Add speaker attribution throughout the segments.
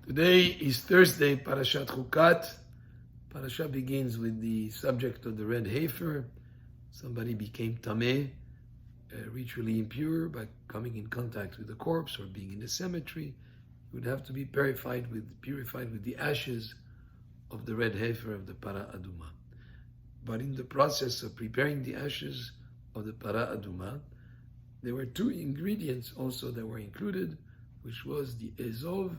Speaker 1: Today is Thursday, Parashat Chukat. Parasha begins with the subject of the red heifer. Somebody became tameh, ritually impure, by coming in contact with the corpse or being in the cemetery. He would have to be purified with the ashes of the red heifer of the para aduma. But in the process of preparing the ashes of the para aduma, there were two ingredients also that were included, which was the Ezov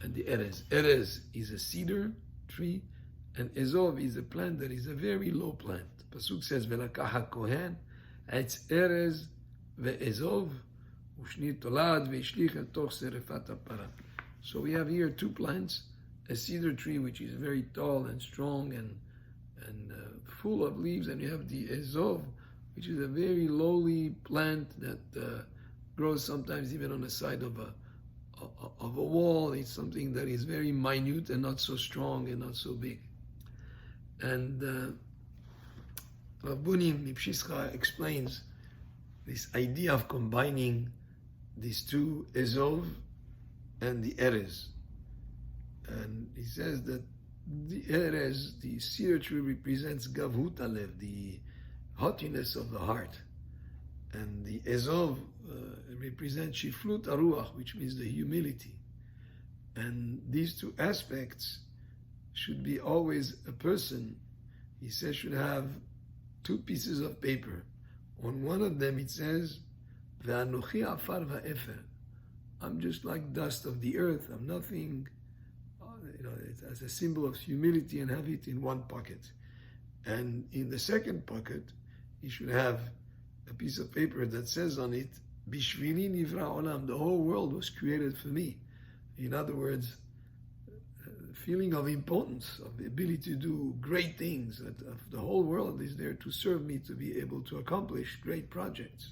Speaker 1: and the Erez. Erez is a cedar tree, and Ezov is a plant that is a very low plant. Pasuk says, "Velakach kohen, etz Erez ve'ezov, ushni tolad ve'ishlich el toch serefat hapara." So we have here two plants: a cedar tree, which is very tall and strong and full of leaves, and you have the Ezov, which is a very lowly plant that grows sometimes even on the side of a wall. It's something that is very minute and not so strong and not so big. And Rabbi Mipshischa explains this idea of combining these two, Ezov and the Erez. And he says that the Erez, the cedar tree, represents Gavhut Alev, the haughtiness of the heart. And the Ezov represents Shiflut Aruach, which means the humility. And these two aspects should be always a person, he says, should have two pieces of paper. On one of them it says, Ve'anochi afar va'efer. I'm just like dust of the earth. I'm nothing. It's as a symbol of humility, and have it in one pocket. And in the second pocket, he should have a piece of paper that says on it, Bishvili nivra olam, the whole world was created for me. In other words, feeling of importance, of the ability to do great things, that the whole world is there to serve me to be able to accomplish great projects.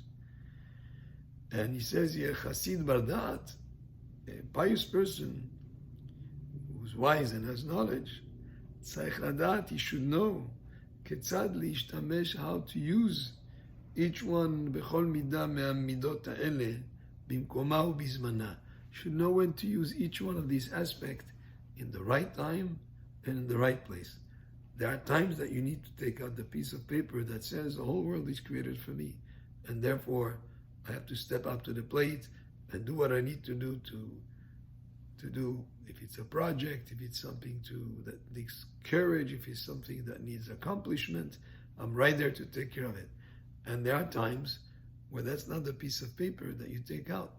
Speaker 1: And he says here, Chasid Bardat, a pious person who's wise and has knowledge, Tzarich Ladat, he should know, Ketzad Lishtamesh, how to use each one, bechol midah me'amidot ha'ele, bimkoma u'bizmana, should know when to use each one of these aspects in the right time and in the right place. There are times that you need to take out the piece of paper that says the whole world is created for me, and therefore I have to step up to the plate and do what I need to do to do. If it's a project, if it's something that needs courage, if it's something that needs accomplishment, I'm right there to take care of it. And there are times where that's not the piece of paper that you take out.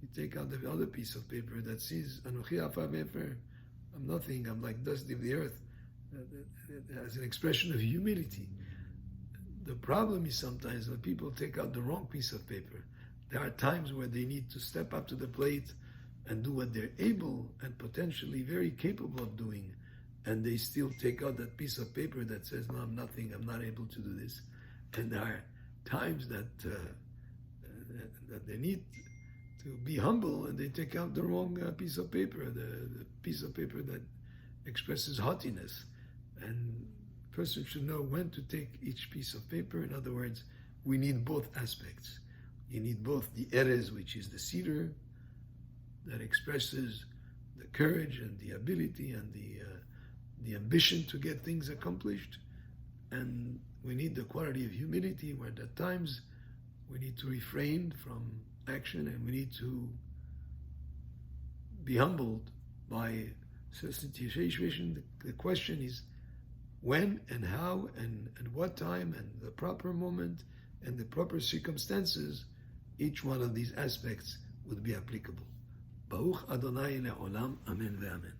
Speaker 1: You take out the other piece of paper that says, Anochi afar ve'efer, I'm nothing, I'm like dust of the earth, as an expression of humility. The problem is sometimes when people take out the wrong piece of paper. There are times where they need to step up to the plate and do what they're able and potentially very capable of doing, and they still take out that piece of paper that says, no, I'm nothing, I'm not able to do this. And there are times that they need to be humble, and they take out the wrong piece of paper, the piece of paper that expresses haughtiness. And a person should know when to take each piece of paper. In other words, we need both aspects. You need both the Erez, which is the cedar, that expresses the courage and the ability and the ambition to get things accomplished. And we need the quality of humility, where at times we need to refrain from action, and we need to be humbled by certain situation. The question is when and how and at what time and the proper moment and the proper circumstances each one of these aspects would be applicable. Baruch Adonai le'olam, amen ve'amen.